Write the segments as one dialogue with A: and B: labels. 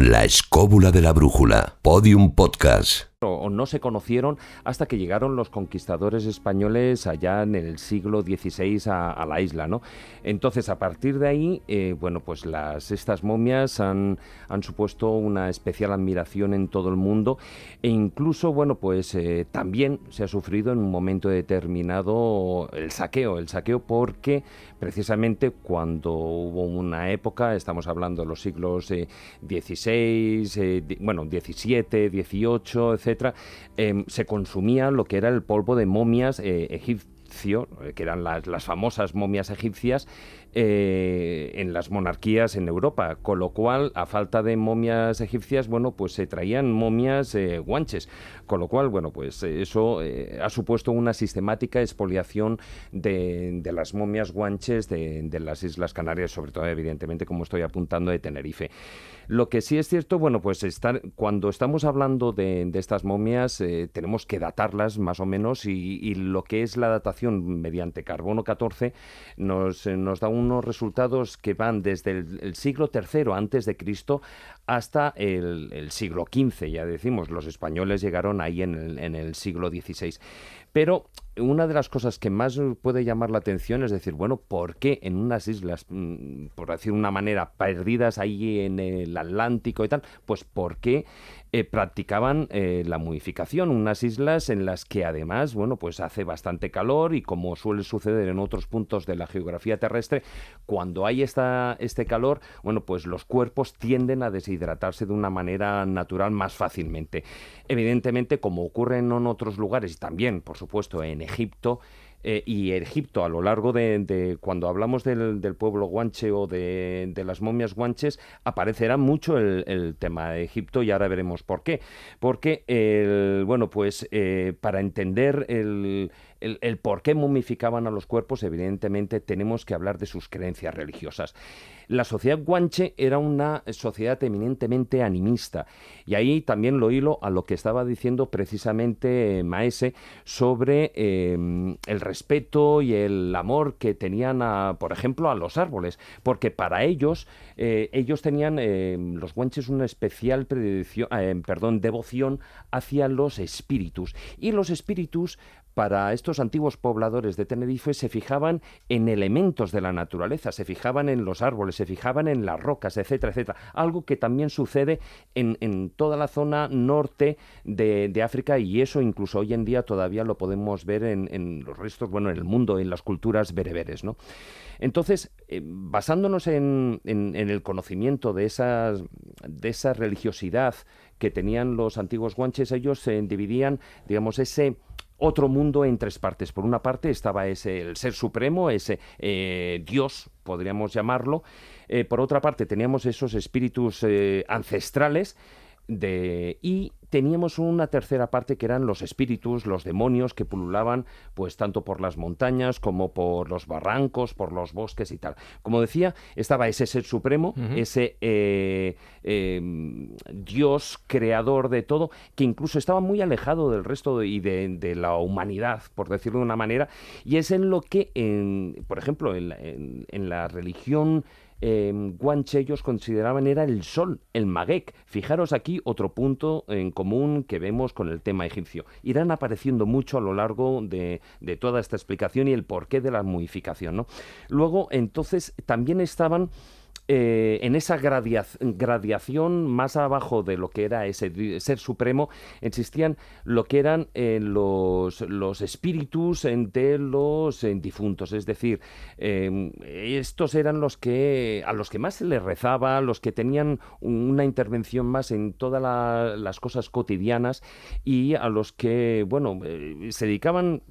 A: La escóbula de la brújula. Podium Podcast.
B: O no se conocieron hasta que llegaron los conquistadores españoles allá en el siglo XVI a la isla, ¿no? Entonces, a partir de ahí, pues estas momias han supuesto una especial admiración en todo el mundo e incluso, también se ha sufrido en un momento determinado el saqueo porque precisamente cuando hubo una época, estamos hablando de los siglos XVI, XVII, XVIII, etcétera, se consumía lo que era el polvo de momias egipcio, que eran las famosas momias egipcias, en las monarquías en Europa, con lo cual, a falta de momias egipcias, se traían momias guanches, con lo cual, eso ha supuesto una sistemática expoliación de las momias guanches de las Islas Canarias, sobre todo, evidentemente, como estoy apuntando, de Tenerife. Lo que sí es cierto, cuando estamos hablando de estas momias, tenemos que datarlas más o menos, y lo que es la datación mediante carbono 14 nos da unos resultados que van desde el siglo III antes de Cristo hasta el siglo XV, ya decimos, los españoles llegaron ahí en el siglo XVI. Pero una de las cosas que más puede llamar la atención es decir, ¿por qué en unas islas, por decir una manera, perdidas ahí en el Atlántico y tal, pues por qué practicaban la mumificación? Unas islas en las que además, hace bastante calor y, como suele suceder en otros puntos de la geografía terrestre, cuando hay este calor, los cuerpos tienden a deshidratarse de una manera natural más fácilmente. Evidentemente, como ocurre en otros lugares y también, por supuesto, en Egipto, y Egipto, a lo largo de cuando hablamos del pueblo guanche o de las momias guanches, aparecerá mucho el tema de Egipto, y ahora veremos por qué. Porque, para entender el por qué momificaban a los cuerpos, evidentemente tenemos que hablar de sus creencias religiosas. La sociedad guanche era una sociedad eminentemente animista, y ahí también lo hilo a lo que estaba diciendo precisamente Maese sobre el respeto y el amor que tenían, por ejemplo, a los árboles, porque para ellos tenían, los guanches, una especial devoción hacia los espíritus, y los espíritus, para estos antiguos pobladores de Tenerife, se fijaban en elementos de la naturaleza, se fijaban en los árboles, se fijaban en las rocas, etcétera, etcétera. Algo que también sucede en toda la zona norte de África, y eso incluso hoy en día todavía lo podemos ver en los restos, en el mundo, en las culturas bereberes, ¿no? Entonces, basándonos en el conocimiento de esa religiosidad que tenían los antiguos guanches, ellos dividían, ese otro mundo en tres partes. Por una parte estaba el ser supremo, ese Dios, podríamos llamarlo. Por otra parte teníamos esos espíritus ancestrales, y teníamos una tercera parte que eran los espíritus, los demonios, que pululaban tanto por las montañas como por los barrancos, por los bosques y tal. Como decía, estaba ese ser supremo, ese Dios creador de todo, que incluso estaba muy alejado del resto y de la humanidad, por decirlo de una manera, y es en lo que, por ejemplo, en la religión guanche, ellos consideraban era el sol, el Maguec. Fijaros aquí otro punto en común que vemos con el tema egipcio. Irán apareciendo mucho a lo largo de toda esta explicación y el porqué de la mumificación, ¿no? Luego, entonces, también estaban en esa gradación más abajo de lo que era ese ser supremo, existían lo que eran los espíritus de los difuntos, es decir, estos eran a los que más se les rezaba, los que tenían una intervención más en todas las cosas cotidianas, y a los que se dedicaban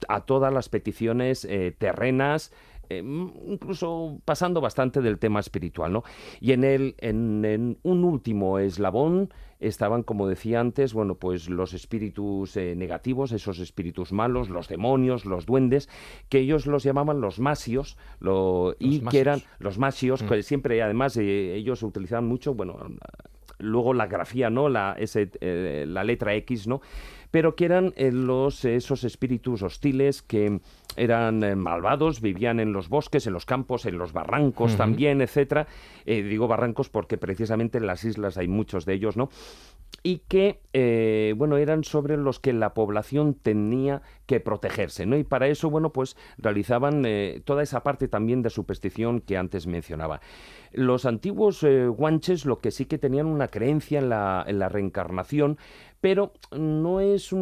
B: a todas las peticiones terrenas, incluso pasando bastante del tema espiritual, ¿no? Y en un último eslabón estaban, como decía antes, los espíritus negativos, esos espíritus malos, los demonios, los duendes, que ellos los llamaban los masios, que eran los masios, que siempre, además, ellos utilizaban mucho, luego la grafía, ¿no? La letra X, ¿no? Pero que eran esos espíritus hostiles que eran malvados, vivían en los bosques, en los campos, en los barrancos también, etcétera. Digo barrancos porque precisamente en las islas hay muchos de ellos, ¿no? Y que, eran sobre los que la población tenía que protegerse, ¿no? Y para eso, pues realizaban toda esa parte también de superstición que antes mencionaba. Los antiguos guanches lo que sí que tenían una creencia en la reencarnación, pero no es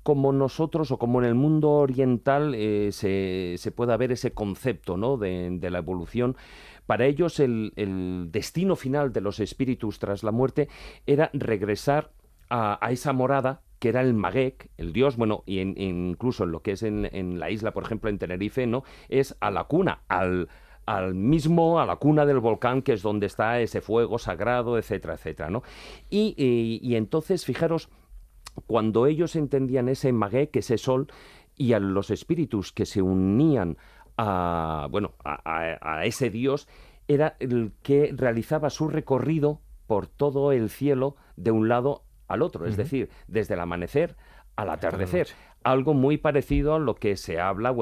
B: como nosotros o como en el mundo oriental se pueda ver ese concepto, ¿no? de la evolución. Para ellos el destino final de los espíritus tras la muerte era regresar a esa morada que era el Maguec, el dios, incluso en lo que es en la isla, por ejemplo, en Tenerife, ¿no? Es a la cuna, a la cuna del volcán, que es donde está ese fuego sagrado, etcétera, etcétera, ¿no? Y entonces, fijaros, cuando ellos entendían ese Maguec, ese sol, y a los espíritus que se unían a ese dios, era el que realizaba su recorrido por todo el cielo de un lado al otro, es decir, desde el amanecer al atardecer. Algo muy parecido a lo que se habla,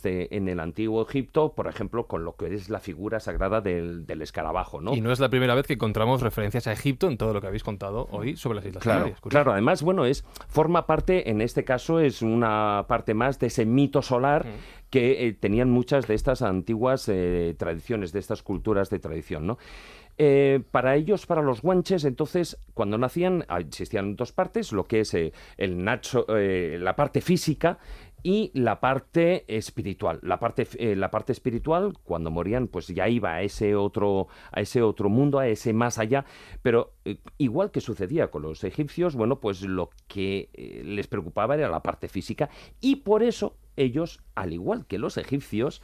B: en el antiguo Egipto, por ejemplo, con lo que es la figura sagrada del escarabajo, ¿no?
C: Y no es la primera vez que encontramos referencias a Egipto en todo lo que habéis contado hoy sobre las Islas Canarias.
B: Claro, además, forma parte, en este caso, es una parte más de ese mito solar que tenían muchas de estas antiguas tradiciones, de estas culturas de tradición, ¿no? Para ellos, para los guanches, entonces, cuando nacían, existían dos partes, lo que es la parte física y la parte espiritual. La parte espiritual, cuando morían, pues ya iba a ese otro mundo, a ese más allá, pero igual que sucedía con los egipcios, pues lo que les preocupaba era la parte física, y por eso ellos, al igual que los egipcios,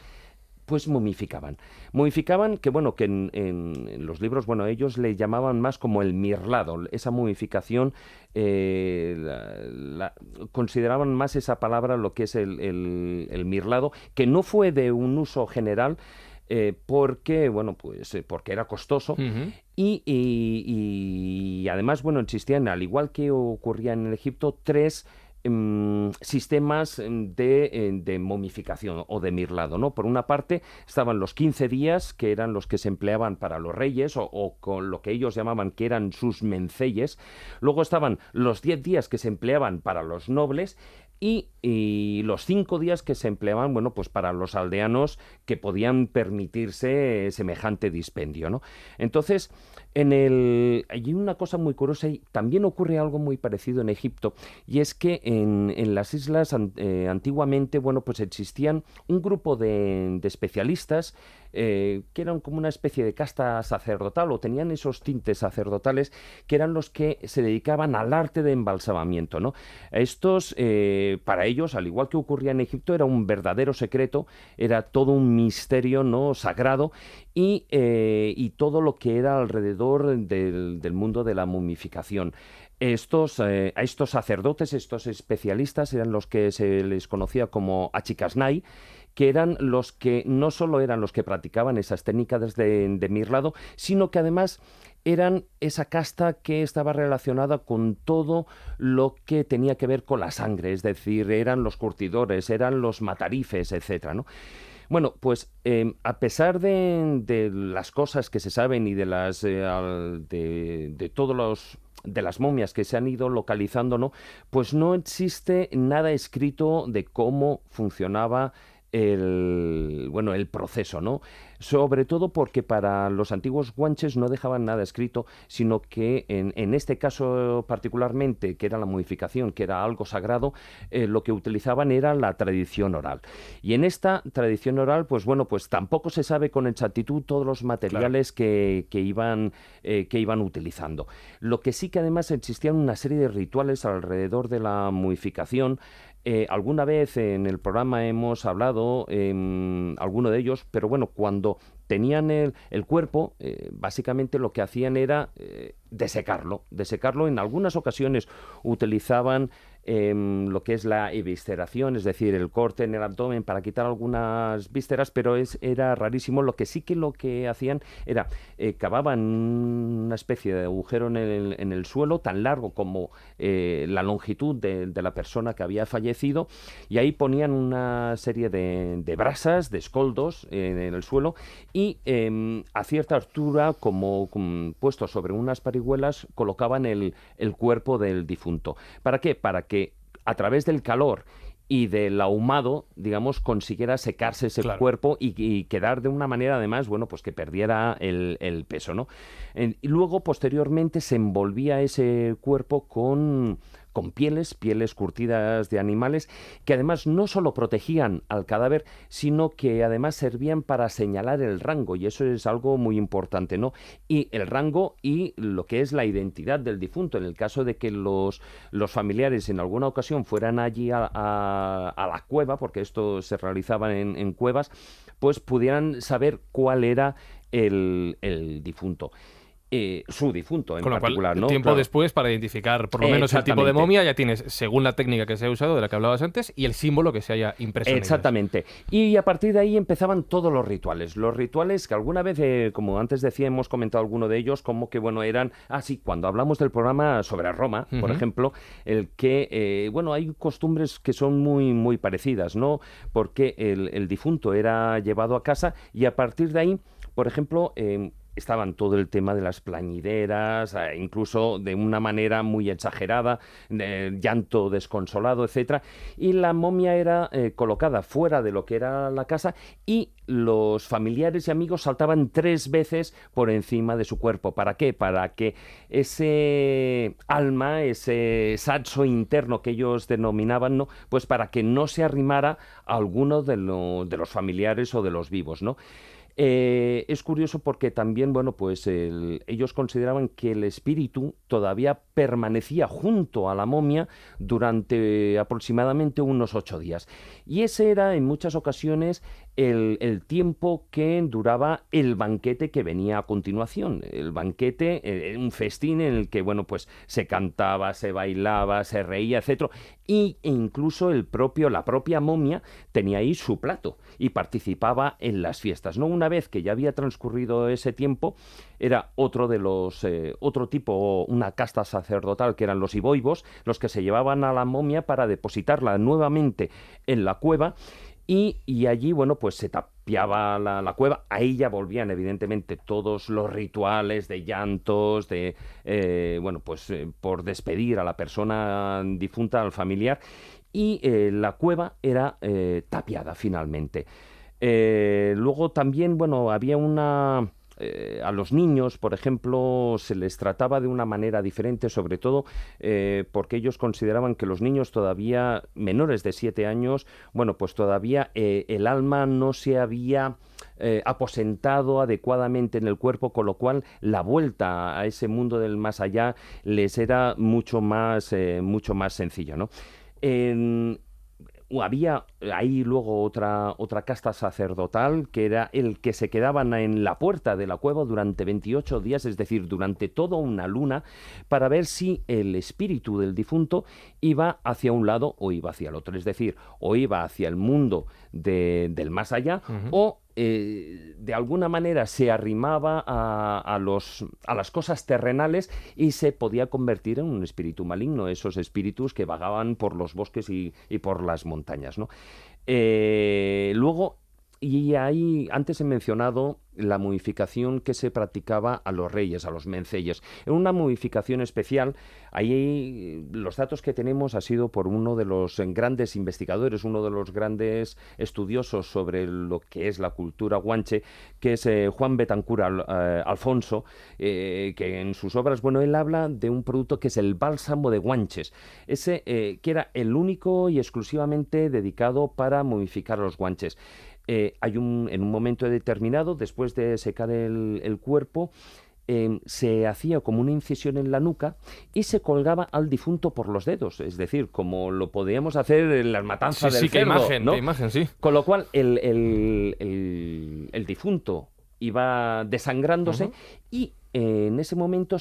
B: pues momificaban. Momificaban que en los libros, ellos le llamaban más como el mirlado. Esa momificación, consideraban más esa palabra, lo que es el mirlado, que no fue de un uso general, porque era costoso. Y además, existían, al igual que ocurría en Egipto, tres sistemas de momificación o de mirlado, ¿no? Por una parte estaban los 15 días, que eran los que se empleaban para los reyes, o con lo que ellos llamaban que eran sus menceyes. Luego estaban los 10 días que se empleaban para los nobles, y los 5 días que se empleaban, para los aldeanos que podían permitirse semejante dispendio, ¿no? Entonces, hay una cosa muy curiosa, y también ocurre algo muy parecido en Egipto, y es que en las islas antiguamente, existían un grupo de especialistas que eran como una especie de casta sacerdotal, o tenían esos tintes sacerdotales, que eran los que se dedicaban al arte de embalsamamiento, ¿no? Estos, para ellos, al igual que ocurría en Egipto, era un verdadero secreto, era todo un misterio, ¿no?, sagrado, y todo lo que era alrededor del mundo de la momificación. A estos sacerdotes, estos especialistas, eran los que se les conocía como achicasnai, que eran los que no solo eran los que practicaban esas técnicas de mirlado, sino que además eran esa casta que estaba relacionada con todo lo que tenía que ver con la sangre, es decir, eran los curtidores, eran los matarifes, etcétera, ¿no? Bueno, pues a pesar de las cosas que se saben y de las momias que se han ido localizando, ¿no?, pues no existe nada escrito de cómo funcionaba el proceso, ¿no? Sobre todo porque para los antiguos guanches no dejaban nada escrito, sino que en este caso particularmente, que era la momificación, que era algo sagrado, lo que utilizaban era la tradición oral. Y en esta tradición oral, pues tampoco se sabe con exactitud todos los materiales que iban utilizando. Lo que sí que además existían una serie de rituales alrededor de la momificación. Alguna vez en el programa hemos hablado alguno de ellos, pero cuando tenían el cuerpo, básicamente lo que hacían era desecarlo. En algunas ocasiones utilizaban lo que es la evisceración, es decir, el corte en el abdomen para quitar algunas vísceras, pero era rarísimo. Lo que hacían era cavaban una especie de agujero en el suelo tan largo como la longitud de la persona que había fallecido, y ahí ponían una serie de brasas, de escoldos en el suelo, y a cierta altura, como puesto sobre unas parihuelas, colocaban el cuerpo del difunto. ¿Para qué? Para que a través del calor y del ahumado, digamos, consiguiera secarse ese cuerpo y quedar de una manera, además, bueno, pues que perdiera el peso, ¿no? Y luego, posteriormente, se envolvía ese cuerpo con pieles curtidas de animales, que además no solo protegían al cadáver, sino que además servían para señalar el rango, y eso es algo muy importante, ¿no? Y el rango y lo que es la identidad del difunto, en el caso de que los familiares en alguna ocasión fueran allí a la cueva, porque esto se realizaba en cuevas, pues pudieran saber cuál era el difunto. Su difunto en
C: Con lo
B: particular,
C: cual,
B: ¿no?
C: tiempo después, para identificar por lo menos el tipo de momia, ya tienes, según la técnica que se ha usado, de la que hablabas antes, y el símbolo que se haya impreso en ellas.
B: Exactamente. Y a partir de ahí empezaban todos los rituales. Los rituales que alguna vez, como antes decía, hemos comentado alguno de ellos, como que, bueno, eran... sí, cuando hablamos del programa sobre Roma, por ejemplo, el que, bueno, hay costumbres que son muy, muy parecidas, ¿no? Porque el difunto era llevado a casa y a partir de ahí, por ejemplo... estaban todo el tema de las plañideras, incluso de una manera muy exagerada, llanto desconsolado, etcétera, y la momia era colocada fuera de lo que era la casa, y los familiares y amigos saltaban 3 veces por encima de su cuerpo. ¿Para qué? Para que ese alma, ese saxo interno que ellos denominaban, ¿no? Pues para que no se arrimara a alguno de los familiares o de los vivos, ¿no? Es curioso porque también, bueno, pues ellos consideraban que el espíritu todavía permanecía junto a la momia durante aproximadamente unos 8 días. Y ese era en muchas ocasiones el tiempo que duraba el banquete que venía a continuación. El banquete, un festín en el que, bueno, pues se cantaba, se bailaba, se reía, etcétera. Y incluso la propia momia tenía ahí su plato y participaba en las fiestas, ¿no? Una vez que ya había transcurrido ese tiempo, era otro tipo, una casta sacerdotal, que eran los iboibos, los que se llevaban a la momia para depositarla nuevamente en la cueva. Y allí, bueno, pues se tapiaba la cueva. Ahí ya volvían, evidentemente, todos los rituales de llantos, bueno, pues por despedir a la persona difunta, al familiar. Y la cueva era tapiada finalmente. Luego también, bueno, había a los niños, por ejemplo, se les trataba de una manera diferente, sobre todo porque ellos consideraban que los niños todavía menores de 7 años, bueno, pues todavía el alma no se había aposentado adecuadamente en el cuerpo, con lo cual la vuelta a ese mundo del más allá les era mucho más sencilla, ¿no? Había ahí luego otra casta sacerdotal, que era el que se quedaban en la puerta de la cueva durante 28 días, es decir, durante toda una luna, para ver si el espíritu del difunto iba hacia un lado o iba hacia el otro, es decir, o iba hacia el mundo del más allá, o de alguna manera se arrimaba a las cosas terrenales y se podía convertir en un espíritu maligno, esos espíritus que vagaban por los bosques y por las montañas, ¿no? Luego, y ahí antes he mencionado la momificación que se practicaba a los reyes, a los menceyes. En una momificación especial, ahí los datos que tenemos ha sido por uno de los grandes investigadores, uno de los grandes estudiosos sobre lo que es la cultura guanche, que es Juan Betancur Alfonso, que en sus obras, bueno, él habla de un producto que es el bálsamo de guanches, ese que era el único y exclusivamente dedicado para momificar a los guanches. En un momento determinado, después de secar el cuerpo, se hacía como una incisión en la nuca y se colgaba al difunto por los dedos, es decir, como lo podíamos hacer en las matanzas del cerdo, ¿no?
C: Qué imagen, sí.
B: Con lo cual el difunto iba desangrándose y en ese momento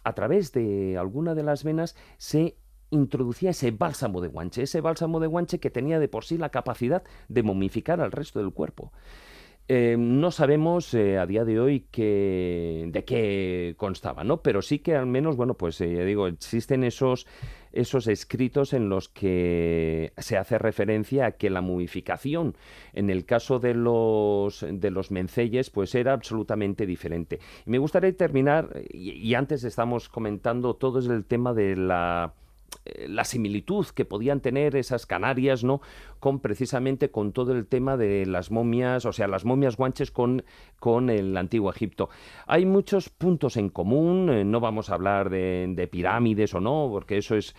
B: a través de alguna de las venas se introducía ese bálsamo de guanche que tenía de por sí la capacidad de momificar al resto del cuerpo. No sabemos a día de hoy de qué constaba, ¿no? Pero sí que al menos, bueno, pues ya digo, existen esos escritos en los que se hace referencia a que la momificación, en el caso de los menceyes, pues era absolutamente diferente. Y me gustaría terminar, y antes estamos comentando todo el tema de la similitud que podían tener esas Canarias, ¿no? Precisamente con todo el tema de las momias, o sea, las momias guanches con el antiguo Egipto. Hay muchos puntos en común, no vamos a hablar de pirámides o no, porque eso es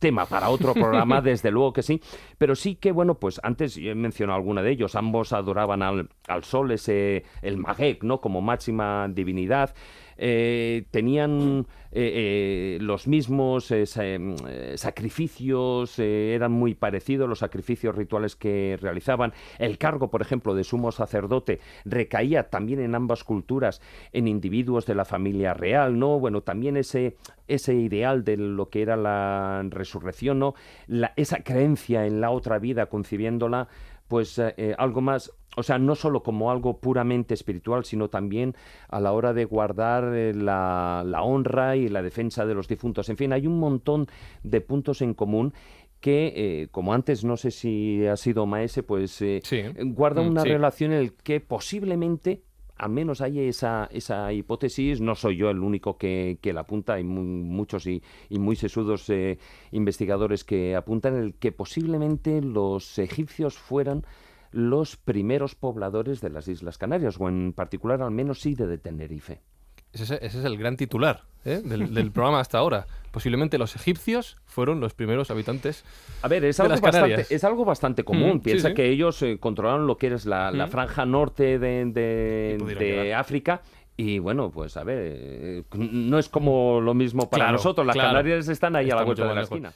B: tema para otro programa, desde luego que sí, pero sí que, bueno, pues antes he mencionado alguna de ellos, ambos adoraban al sol, el Magek, ¿no? Como máxima divinidad. Tenían los mismos sacrificios, eran muy parecidos los sacrificios rituales que realizaban. El cargo, por ejemplo, de sumo sacerdote recaía también en ambas culturas en individuos de la familia real, ¿no? Bueno, también ese ideal de lo que era la resurrección, ¿no? Esa creencia en la otra vida, concibiéndola pues algo más, o sea, no solo como algo puramente espiritual, sino también a la hora de guardar la honra y la defensa de los difuntos. En fin, hay un montón de puntos en común que, como antes, no sé si ha sido Maese, pues sí. Guarda una relación en el que posiblemente, al menos hay esa hipótesis, no soy yo el único que la apunta, hay muchos y muy sesudos investigadores que apuntan, en el que posiblemente los egipcios fueran los primeros pobladores de las Islas Canarias, o en particular al menos sí de Tenerife.
C: Ese es el gran titular del programa hasta ahora. Posiblemente los egipcios fueron los primeros habitantes de las Canarias.
B: Es algo bastante común. Piensa que ellos controlaron lo que es la franja norte de África. Y bueno, pues a ver, no es como lo mismo para nosotros. Las Canarias están ahí a la vuelta de la esquina.